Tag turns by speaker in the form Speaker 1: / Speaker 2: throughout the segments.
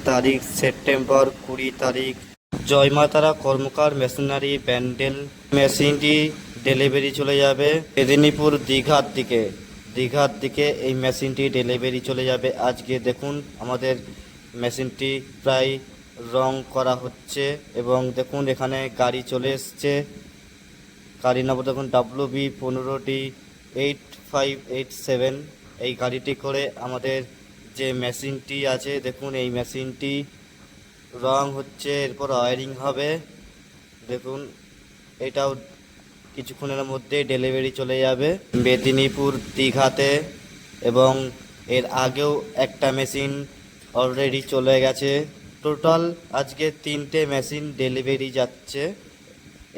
Speaker 1: তারিখ সেপ্টেম্বর 20 তারিখ। জয় মা তারা কর্মকার মেশিনারি ব্যান্ডেল মেশিনটি ডেলিভারি চলে যাবে মেদিনীপুর দীঘার দিকে এই মেশিনটি ডেলিভারি চলে যাবে আজকে। দেখুন আমাদের মেশিনটি প্রায় রং করা হচ্ছে এবং দেখুন এখানে গাড়ি চলে এসছে। গাড়ি নম্বর দেখুন WB1587। এই গাড়িটি করে আমাদের যে মেশিনটি আছে দেখুন এই মেশিনটি রং হচ্ছে, এরপর ওয়্যারিং হবে। দেখুন এটাও কিছুক্ষণের মধ্যে ডেলিভারি চলে যাবে মেদিনীপুর দীঘাতে। এবং এর আগেও একটা মেশিন অলরেডি চলে গেছে। টোটাল আজকে 3টে মেশিন ডেলিভারি যাচ্ছে।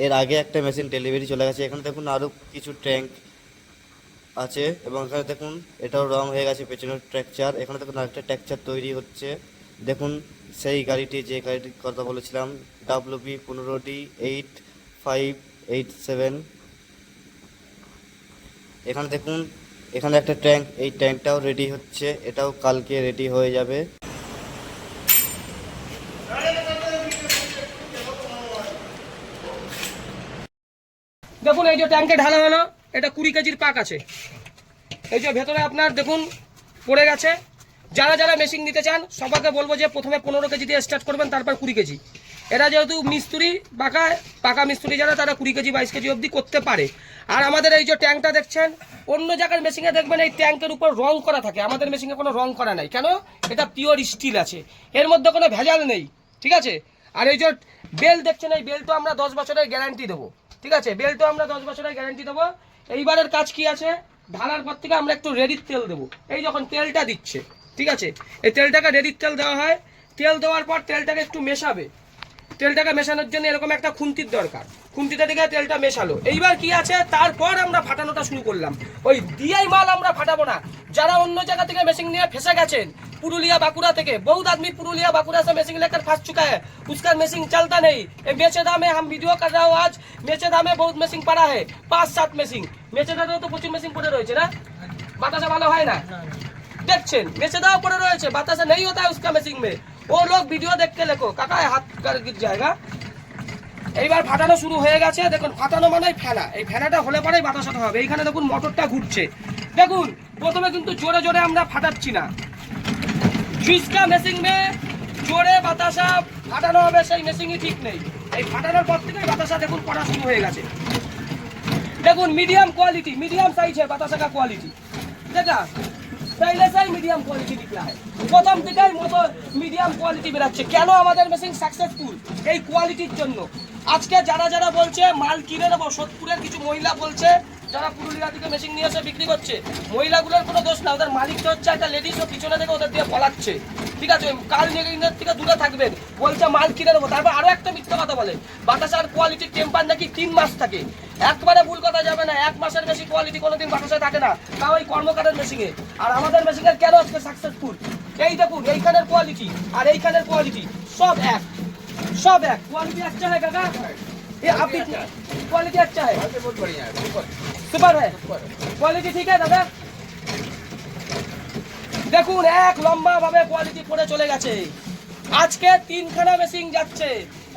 Speaker 1: এর আগে একটা মেশিন ডেলিভারি চলে গেছে। এখানে দেখুন আরও কিছু ট্যাঙ্ক আছে এবং এখানে দেখুন এটাও রং হয়ে গেছে পেছনের ট্র্যাকচার। এখানে দেখুন আরেকটা ট্র্যাকচার তৈরি হচ্ছে। দেখুন সেই গাড়িটি, যে গাড়িটির কথা বলেছিলাম, WB1587। এখানে দেখুন এখানে একটা ট্যাঙ্ক, এই ট্যাঙ্কটাও রেডি হচ্ছে, এটাও কালকে রেডি হয়ে যাবে।
Speaker 2: দেখুন এই যে ট্যাঙ্কে ঢালা হলো, এটা 20 কেজির পাক আছে। এই যে ভেতরে আপনার দেখুন পড়ে গেছে। যারা যারা মেশিন নিতে চান সবাইকে বলবো যে প্রথমে 15 কেজি দিয়ে স্টার্ট করবেন, তারপর 20 কেজি। এরা যেহেতু মিস্ত্রি পাকা মিস্ত্রি যারা, তারা 20 কেজি 22 কেজি অবধি করতে পারে। আর আমাদের এই যে ট্যাঙ্কটা দেখছেন, অন্য জায়গার মেশিনে দেখবেন এই ট্যাঙ্কের উপর রং করা থাকে, আমাদের মেশিনে কোনো রং করা নাই। কেন? এটা পিওর স্টিল আছে, এর মধ্যে কোনো ভেজাল নেই, ঠিক আছে। আর এই যে বেল দেখছেন, এই বেল তো আমরা 10 বছরের গ্যারান্টি দেবো, ঠিক আছে। বেল তো আমরা 10 বছরের গ্যারান্টি দেবো। এইবারের কাজ কি আছে, ঢালার পর থেকে আমরা একটু রেডির তেল দেবো। এই যখন তেলটা দিচ্ছে, ঠিক আছে, এই তেলটাকে রেডির তেল দেওয়া হয়। তেল দেওয়ার পর তেলটাকে একটু মেশাবে। তেলটাকে মেশানোর জন্য এরকম একটা খুন্তির দরকার, খুন্তিটা থেকে তেলটা মেশালো। এইবার কি আছে, তারপর আমরা ফাটানোটা শুরু করলাম। ওই দিয়াই মাল আমরা ফাটাবো না। যারা অন্য জায়গা থেকে মেশিন নিয়ে ফেসে গেছেন, पुरुलिया बांकुड़ा থেকে बहुत आदमी पुरुलिया बांकुड़ा से मशीन लेकर फंस चुका है, उसका मशीन चलता नहीं। मेचेदा में हम वीडियो कर रहा हूँ आज, मेचेदा में बहुत मशीन पड़ा है, 5-7 मशीन। मेचेदा तो प्रचुर मशीन पड़े रही है ना, बातासा ভালো হয় না দেখছেন, মেচেদাও পড়ে রয়েছে, বাতাসা नहीं होता है उसका मशीन में। वो लोग वीडियो देख के देखो, काका हाथ कर गिर जाएगा। এইবার ফাটানো শুরু হয়ে গেছে। দেখুন ফাটানো মানে ফেনা, এই ফেনাটা হলে পরেই বাতাসাটা হবে। এইখানে দেখুন মোটরটা ঘুরছে। দেখুন প্রথমে কিন্তু জোরে জোরে আমরা ফাটাচ্ছি না, जिसका মেশিন में জোরে বাতাসা ফাটানো হবে সেই মেশিনই ঠিক নেই। এই ফাটানোর পর থেকে বাতাসা দেখুন পড়া শুরু হয়ে গেছে। দেখুন মিডিয়াম কোয়ালিটি, মিডিয়াম साइज है बातासा का क्वालिटी, देखा पहले से ही मीडियम क्वालिटी निकला है, প্রথম থেকেই মতো মিডিয়াম কোয়ালিটি বেরাচ্ছে। কেন আমাদের মেশিন সাকসেসফুল? এই কোয়ালিটির জন্য। আজকে যারা যারা বলছে মাল কিনে নেবো, সোদপুরের কিছু মহিলা বলছে যারা পুরুলিয়া থেকে মেশিন নিয়ে এসে বিক্রি করছে, মহিলাগুলোর কোনো দোষ না, ওদের মালিকটা হচ্ছে একটা লেডিস, ও পিছনে থেকে ওদের দিয়ে পলাচ্ছে, ঠিক আছে। কাল নেগের থেকে দূরে থাকবেন, বলছে মাল কিনে নেবো। তারপর আরো একটা মিথ্যা কথা বলে, বাতাসার কোয়ালিটির টেম্পার নাকি 3 মাস থাকে। একবারে ভুল কথা যাবে না, 1 মাসের বেশি কোয়ালিটি কোনোদিন বাতাসে থাকে না, তাও এই কর্মকারের মেশিনে। আর আমাদের মেশিনের কেন আজকে সাকসেসফুল? এই দেখুন এইখানের কোয়ালিটি আর এইখানের কোয়ালিটি সব এক, सब है। क्वालिटी अच्छा है काका, ये आपकी क्वालिटी अच्छा है, बहुत बढ़िया है, सुपर है क्वालिटी, ठीक है दादा। দেখুন এক লম্বা ভাবে কোয়ালিটি পড়ে চলে গেছে। আজকে 3খানা মেশিন যাচ্ছে,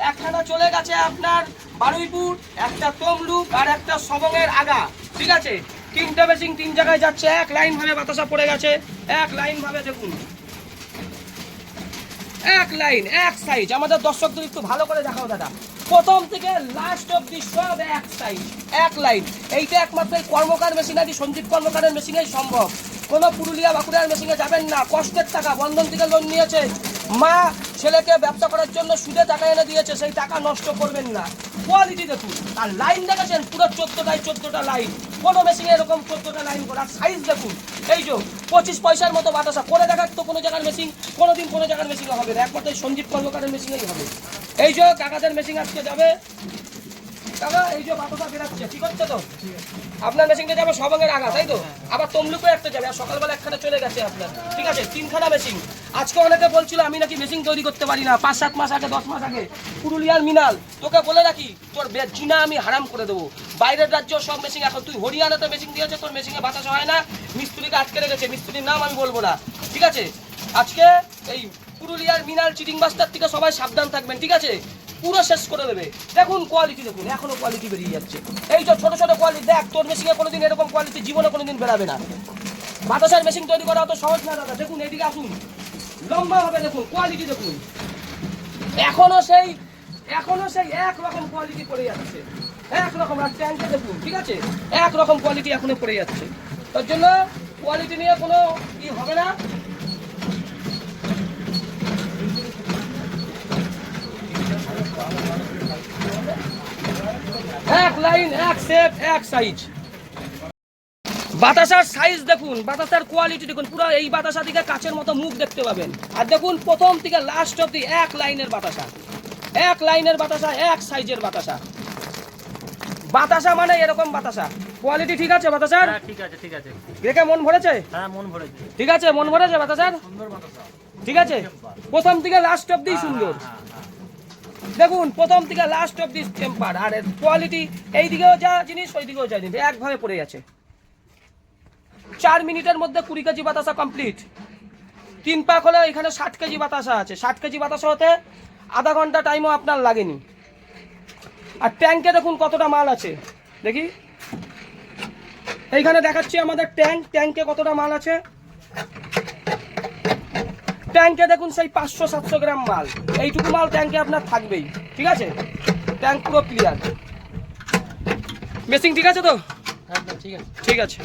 Speaker 2: একখানা চলে গেছে আপনার বারুইপুর, একটা তমলুক আর একটা সবংয়ের আগা, ঠিক আছে। 3টে মেশিন 3 জায়গায় যাচ্ছে, এক লাইন ভাবে বাতাসা পড়ে গেছে, এক লাইন ভাবে দেখুন, এক লাইন এক সাইজ। আমাদের দর্শকদের একটু ভালো করে দেখাও দাদা, প্রথম থেকে লাস্ট অবধি সব এক সাইজ এক লাইন। এইটা একমাত্র কর্মকার মেশিনারি সঞ্জীব কর্মকারের মেশিনেই সম্ভব। কোনো পুরুলিয়া বাঁকুড়ার মেশিনে যাবেন না, কষ্টের টাকা, বন্ধন থেকে লোন নিয়েছে, মা ছেলেকে ব্যবসা করার জন্য সুদে টাকা এনে দিয়েছে, সেই টাকা নষ্ট করবেন না। কোয়ালিটি দেখুন, আর লাইন দেখেছেন পুরো 14টা লাইন, কোনো মেশিনে এরকম 14টা লাইন করা। সাইজ দেখুন, এই যে 25 পয়সার মতো বাতাসা করে দেখার তো কোনো জায়গার মেশিন কোনোদিন কোনো জায়গার মেশিনে হবে না, একমাত্র সঞ্জীব কর্মকারের মেশিনেই হবে। এই যে কাকাদের মেশিন আজকে যাবে, কাকা এই যে বাতাসা বেরাচ্ছে, ঠিক হচ্ছে তো? আপনার মেশিনটা যাবে সবংয়ের আগা, তাই তো? আবার তমলুকে একটা যাবে, আর সকালবেলা একখানা চলে গেছে আপনার, ঠিক আছে। 3খানা মেশিন। আজকে অনেকে বলছিল আমি নাকি মেশিন তৈরি করতে পারি না, 5-7 মাস আগে 10 মাস আগে পুরুলিয়ার মিনাল, তোকে বলে রাখি তোর জিনা আমি হারাম করে দেবো। বাইরের রাজ্য সব মেশিন, এখন তুই হরিয়ানাতে মেশিন দিয়েছে, তোর মেশিনে বাতাসা হয় না, মিস্ত্রিকে আটকে রেখেছে, মিস্ত্রির নাম আমি বলবো না, ঠিক আছে। আজকে এই পুরুলিয়ার মিনাল চিটিং মাস্টার থেকে সবাই সাবধান থাকবেন, ঠিক আছে? পুরো শেষ করে দেবে। দেখুন কোয়ালিটি, দেখুন এখনো কোয়ালিটি বেরিয়ে যাচ্ছে। এই যে ছোট ছোট কোয়ালিটি, দেখ তোর মেশিনে কোনোদিন এরকম কোয়ালিটি জীবনে কোনোদিন বেরাবে না। বাতাসার মেশিন তৈরি করা অত সহজ না দাদা। দেখুন এইদিকে আসুন, লম্বা হবে, দেখুন কোয়ালিটি দেখুন। এখনো সেই একরকম কোয়ালিটি পড়ে যাচ্ছে, একরকম। আর ট্যাঙ্কে দেখুন, ঠিক আছে, একরকম কোয়ালিটি এখনো পড়ে যাচ্ছে। তার জন্য কোয়ালিটি নিয়ে কোনো ই হবে না। এক লাইন, এক শেপ, এক সাইজ। বাতাসার সাইজ দেখুন, বাতাসার কোয়ালিটি দেখুন, পুরো এই বাতাসা দিকে কাচের মতো মুখ দেখতে পাবেন। আর দেখুন প্রথম থেকে লাস্ট অব্দি এক লাইনের বাতাসা, এক লাইনের বাতাসা, এক সাইজের বাতাসা। বাতাসা মানে এরকম বাতাসা। কোয়ালিটি ঠিক আছে বাতাসার?
Speaker 3: হ্যাঁ, ঠিক আছে, ঠিক আছে।
Speaker 2: দেখে মন ভরেছে?
Speaker 3: হ্যাঁ, মন ভরেছে।
Speaker 2: ঠিক আছে, মন ভরেছে বাতাসার?
Speaker 3: সুন্দর বাতাসা।
Speaker 2: ঠিক আছে, প্রথম থেকে লাস্ট অব্দি সুন্দর।
Speaker 3: হ্যাঁ, হ্যাঁ।
Speaker 2: দেখুন প্রথম থেকে লাস্ট অব্দি টেম্পার। আর কোয়ালিটি এই দিকেও যা জিনিস ওই দিকেও যা জিনিস, একভাবে পড়ে আছে। 4 মিনিটের মধ্যে 20 কেজি বাতাসা কমপ্লিট। 3 পাক হলে এখানে 60 কেজি বাতাসা আছে। 60 কেজি বাতাসা হতে আধা ঘন্টা টাইমও আপনার লাগেনি। আর ট্যাঙ্কে দেখুন কতটা মাল আছে, দেখি এইখানে দেখাচ্ছি আমাদের ট্যাঙ্কে কতটা মাল আছে। ট্যাঙ্কে দেখুন সেই 500-700 গ্রাম মাল। এইটুকু মাল ট্যাঙ্কে আপনার থাকবেই, ঠিক আছে? ট্যাঙ্ক পুরো ক্লিয়ার। মেশিন ঠিক আছে তো?
Speaker 3: একদম ঠিক আছে।
Speaker 2: ঠিক আছে।